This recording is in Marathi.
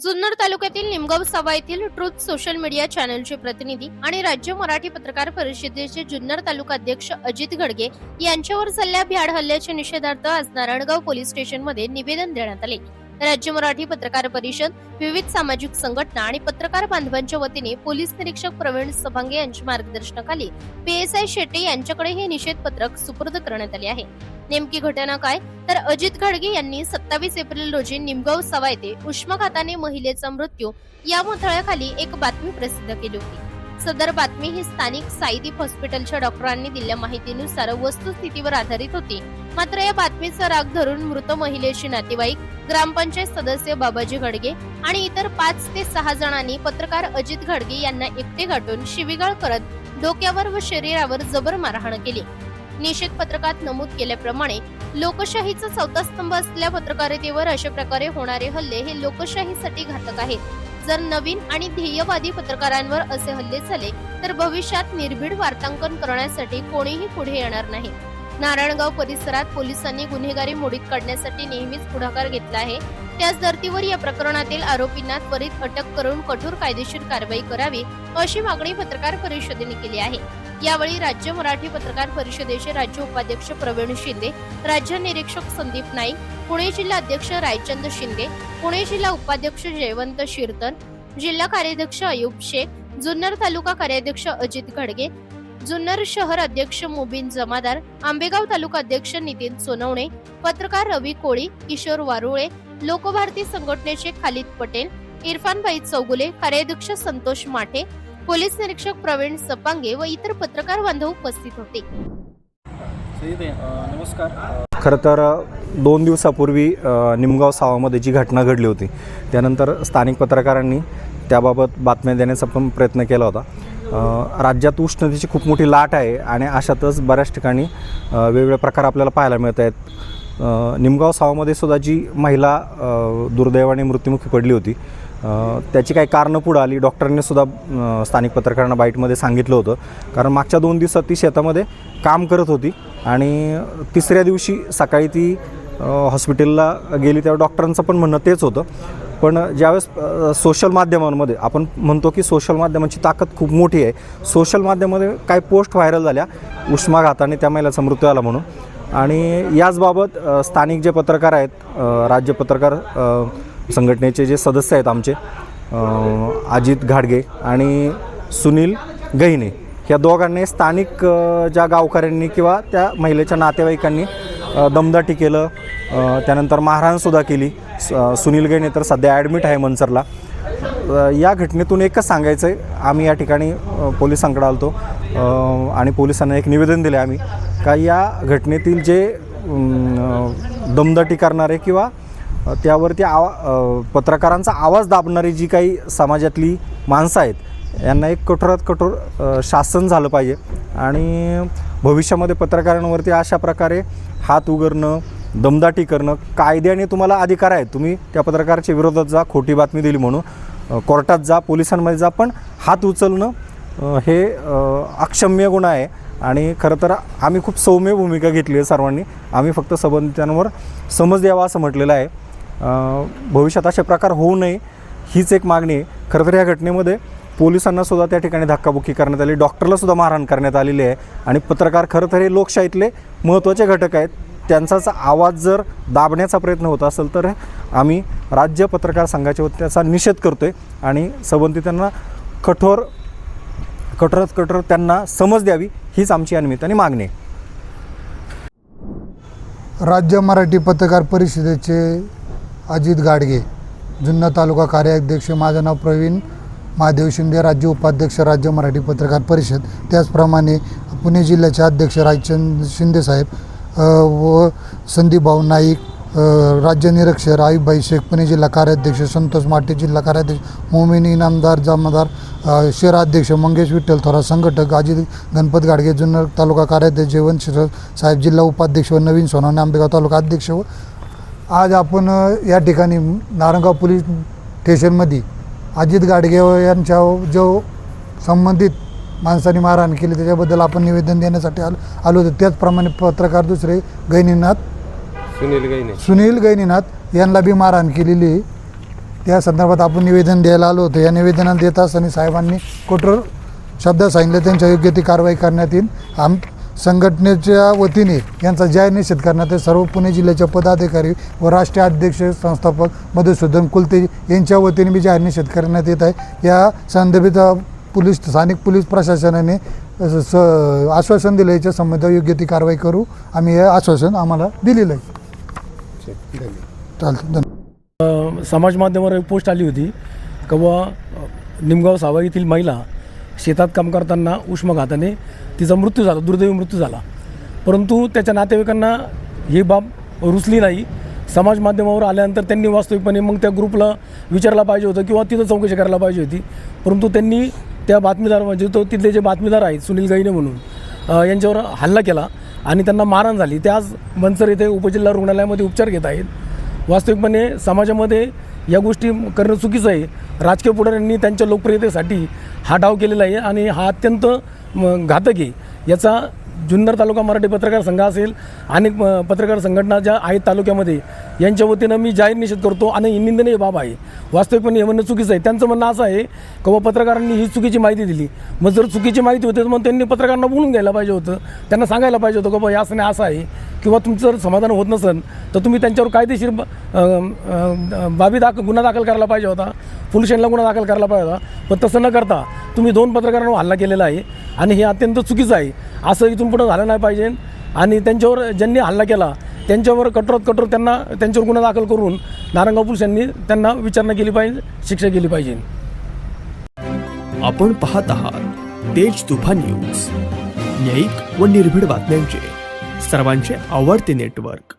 जुन्नर तालुक्यातील निमगाव सावा येथील ट्रुथ सोशल मीडिया चॅनलचे प्रतिनिधी आणि राज्य मराठी पत्रकार परिषदेचे जुन्नर तालुका अध्यक्ष अजित घडगे यांच्यावर झालेल्या भ्याड हल्ल्याच्या निषेधार्थ आज नारायणगाव पोलीस स्टेशनमध्ये निवेदन देण्यात आले। राज्य मराठी पत्रकार परिषद, विविध सामाजिक संघटना आणि पत्रकार बांधवांच्या वतीने पोलीस निरीक्षक प्रवीण सभांगे यांच्या मार्गदर्शनाखाली PSI शेट्टे यांच्याकडे हे निषेध पत्रक सुपूर्द करण्यात आले आहे। नेमकी घटना काय तर अजित घडगे यांनी 27 एप्रिल रोजी निमगाव सावा येथे उष्माघाताने महिलेचा मृत्यू या मथळ्याखाली एक बातमी प्रसिद्ध केली होती। सदर बातमी ही स्थानिक साईदीप हॉस्पिटलच्या डॉक्टरांनी दिलेल्या माहितीनुसार वस्तुस्थितीवर आधारित होती। मात्र या बातमीचा राग धरून मृत महिलेचे नातेवाईक, ग्रामपंचायत सदस्य बाबाजी घडगे आणि इतर 5 ते 6 जणांनी पत्रकार अजित घडगे यांना एकटे गाठून शिवीगाळ करत डोक्यावर व शरीरावर जबर मारहाण केली। निषेध पत्रकात नमूद केल्याप्रमाणे लोकशाहीचा चौथा स्तंभ असलेल्या पत्रकारितेवर अशा प्रकारे होणारे हल्ले हे लोकशाहीसाठी घातक आहेत। जर नवीन आणि ध्येयवादी पत्रकारांवर असे हल्ले झाले तर भविष्यात निर्भीड वार्तांकन करण्यासाठी कोणीही पुढे येणार नाही। नारायणगाव परिसरात पोलिसांनी गुन्हेगारी मोडीत काढण्यासाठी नेहमीच पुढाकार घेतला आहे। त्याच धर्तीवर या प्रकरणातील आरोपींना त्वरित अटक करून कठोर कायदेशीर कारवाई करावी अशी मागणी पत्रकार परिषदेने केली आहे। यावेळी राज्य मराठी पत्रकार परिषदेचे राज्य उपाध्यक्ष प्रवीण शिंदे, राज्य निरीक्षक संदीप नाईक, पुणे जिल्हा अध्यक्ष रायचंद शिंदे, पुणे जिल्हा उपाध्यक्ष जयवंत शिरतर, जिल्हा कार्याध्यक्ष अयूब शेख, जुन्नर तालुका कार्याध्यक्ष अजित घडगे, जुन्नर शहर अध्यक्ष मुबीन जमादार, आंबेगाव तालुका अध्यक्ष नितीन सोनवणे, पत्रकार रवी कोळी, किशोर वारुळे, लोकभारती संघटनेचे खालिद पटेल, इरफानभाई चौगुले, कार्याध्यक्ष संतोष माठे, पोलीस निरीक्षक प्रवीण सपांगे व इतर पत्रकार बांधव उपस्थित होते। नमस्कार। खरं तर 2 दिवसापूर्वी निमगाव सावामध्ये जी घटना घडली होती त्यानंतर स्थानिक पत्रकारांनी त्याबाबत बातम्या देण्याचा पण प्रयत्न केला होता। राज्यात उष्णतेची खूप मोठी लाट आहे आणि अशातच बऱ्याच ठिकाणी वेगवेगळे प्रकार आपल्याला पाहायला मिळत आहेत। निमगाव सावामध्ये सुद्धा जी महिला दुर्दैवाने मृत्युमुखी पडली होती त्याची काही कारणं पुढे आली। डॉक्टरांनी सुद्धा स्थानिक पत्रकारांना बाईटमध्ये सांगितलं होतं, कारण मागच्या 2 दिवसात ती शेतामध्ये काम करत होती आणि 3ऱ्या दिवशी सकाळी ती हॉस्पिटलला गेली तेव्हा डॉक्टरांचं पण म्हणणं तेच होतं। पण ज्यावेळेस सोशल माध्यमांमध्ये आपण म्हणतो की सोशल माध्यमांची ताकद खूप मोठी आहे, सोशल माध्यमामध्ये काही पोस्ट व्हायरल झाल्या उष्माघाताने त्या महिलेचा मृत्यू आला म्हणून, आणि याचबाबत स्थानिक जे पत्रकार आहेत, राज्य पत्रकार संघटनेचे जे सदस्य आहेत आमचे अजित घाडगे आणि सुनील गहिने, या दोघांनी स्थानिक ज्या गावकऱ्यांनी किंवा त्या महिलेच्या नातेवाईकांनी दमदाटी केलं, त्यानंतर मारहाणसुद्धा केली। सुनील गहिने तर सध्या ॲडमिट आहे मनसरला। या घटनेतून एकच सांगायचं आहे, आम्ही या ठिकाणी पोलिसांकडे आलतो आणि पोलिसांना एक निवेदन दिले आम्ही का या घटनेतील जे दमदाटी करणारे किंवा त्यावरती पत्रकारांचा आवाज दाबणारी जी काही समाजातली माणसं आहेत यांना एक कठोरात कठोर शासन झालं पाहिजे आणि भविष्यामध्ये पत्रकारांवरती अशा प्रकारे हात उगारणं, दमदाटी करणं, कायद्याने तुम्हाला अधिकार आहे, तुम्ही त्या पत्रकाराच्या विरोधात जा, खोटी बातमी दिली म्हणून कोर्टात जा, पोलिसांमध्ये जा, पण हात उचलणं हे अक्षम्य गुन्हा आहे। आणि खरं तर आम्ही खूप सौम्य भूमिका घेतली आहे सर्वांनी, आम्ही फक्त संबंधितांवर समज द्यावा असं म्हटलेलं आहे। भविष्यात असे प्रकार होऊ नये हीच एक मागणी आहे। खरं तर या घटनेमध्ये पोलिसांना सुद्धा त्या ठिकाणी धक्काबुक्की करण्यात आली, डॉक्टरला सुद्धा मारहाण करण्यात आलेली आहे आणि पत्रकार खरं तर हे लोकशाहीतले महत्त्वाचे घटक आहेत, त्यांचाच आवाज जर दाबण्याचा प्रयत्न होत असेल तर आम्ही राज्य पत्रकार संघाच्या वतीने त्याचा निषेध करतो आहे आणि संबंधितांना कठोरात कठोर त्यांना समज द्यावी हीच आमची या निमित्ताने मागणी आहे। राज्य मराठी पत्रकार परिषदेचे अजित घाडगे, जुन्नर तालुका कार्याध्यक्ष, माझं नाव प्रवीण महादेव शिंदे, राज्य उपाध्यक्ष राज्य मराठी पत्रकार परिषद, त्याचप्रमाणे पुणे जिल्ह्याचे अध्यक्ष रायचंद शिंदे साहेब व संदीप भाऊ नाईक, राज्य निरीक्षक अयूब शेख, पुणे जिल्हा कार्याध्यक्ष संतोष माठे, जिल्हा कार्याध्यक्ष मोमीन इनामदार जमादार, शहराध्यक्ष मंगेश विठ्ठल थोरात, संघटक अजित गणपत घाडगे, जुन्नर तालुका कार्याध्यक्ष जयवंत साहेब, जिल्हा उपाध्यक्ष व नवीन सोनवणे, आंबेगाव तालुका अध्यक्ष। व आज आपण या ठिकाणी नारायणगाव पोलीस स्टेशनमध्ये अजित घाडगे यांच्या जो संबंधित माणसांनी मारहाण केली त्याच्याबद्दल आपण निवेदन देण्यासाठी आलो होतो। त्याचप्रमाणे पत्रकार दुसरे सुनील गहिनीनाथ यांना बी मारहाण केलेली त्या संदर्भात आपण निवेदन द्यायला आलो होतो. या निवेदनात देत असताना साहेबांनी कठोर शब्दात सांगितले त्यांच्या योग्य ती कारवाई करण्यात येईल. संघटनेच्या वतीने यांचा जाहीर निषेध करण्यात येईल. सर्व पुणे जिल्ह्याचे पदाधिकारी व राष्ट्रीय अध्यक्ष संस्थापक मधुसूदन कुलते यांच्या वतीने मी जाहीर निषेध करण्यात येत आहे. या संदर्भात स्थानिक पोलीस प्रशासनाने आश्वासन दिलं, याच्या संबंधात योग्य ती कारवाई करू. आम्ही हे आश्वासन आम्हाला दिलेलं आहे. चालतं. धन्यवाद. समाज माध्यमावर एक पोस्ट आली होती की निमगाव सावा येथील महिला शेतात काम करताना उष्माघाताने तिचा मृत्यू झाला, दुर्दैवी मृत्यू झाला. परंतु त्याच्या नातेवाईकांना ही बाब रुचली नाही. समाज माध्यमावर आल्यानंतर त्यांनी वास्तविकपणे मग त्या ग्रुपला विचारला पाहिजे होतं किंवा तिथं चौकशी करायला पाहिजे होती. परंतु त्यांनी त्या बातमीदार म्हणजे तिथले जे बातमीदार आहेत सुनील गैने म्हणून यांच्यावर हल्ला केला आणि त्यांना मारहाण झाली. ते आज मनसर येथे उपजिल्हा रुग्णालयामध्ये उपचार घेत आहेत. वास्तविकपणे समाजामध्ये या गोष्टी करणं चुकीचं आहे. राजकीय पुढाऱ्यांनी त्यांच्या लोकप्रियतेसाठी हा डाव केलेला आहे आणि हा अत्यंत घातक आहे. याचा जुन्नर तालुका मराठी पत्रकार संघ असेल, अनेक पत्रकार संघटना ज्या आहेत तालुक्यामध्ये, यांच्या वतीनं मी जाहीर निषेध करतो आणि निंदनीय बाब आहे. वास्तविकपणे हे म्हणणं चुकीचं आहे. त्यांचं म्हणणं असं आहे की पत्रकारांनी ही चुकीची माहिती दिली. मग जर चुकीची माहिती होती तर मग त्यांनी पत्रकारांना बोलून घ्यायला पाहिजे होतं, त्यांना सांगायला पाहिजे होतं की असं नाही असं आहे, किंवा तुमचं जर समाधान होत नसेल तर तुम्ही त्यांच्यावर कायदेशीर गुन्हा दाखल करायला पाहिजे होता, पोलीस स्टेशनला गुन्हा दाखल करायला पाहिजे होता. पण तसं न करता तुम्ही 2 पत्रकारांवर हल्ला केलेला आहे आणि हे अत्यंत चुकीचं आहे. असं इथून पुढं झालं नाही पाहिजे आणि त्यांच्यावर ज्यांनी हल्ला केला त्यांच्यावर कठोरात कठोर त्यांच्यावर गुन्हा दाखल करून नारायणगाव पोलिसांनी त्यांना विचारणा केली पाहिजे, शिक्षा केली पाहिजे. आपण पाहत आहात तेज तुफान न्यूज, न्यायिक व निर्भीड बातम्यांचे सर्वांचे आवडते नेटवर्क.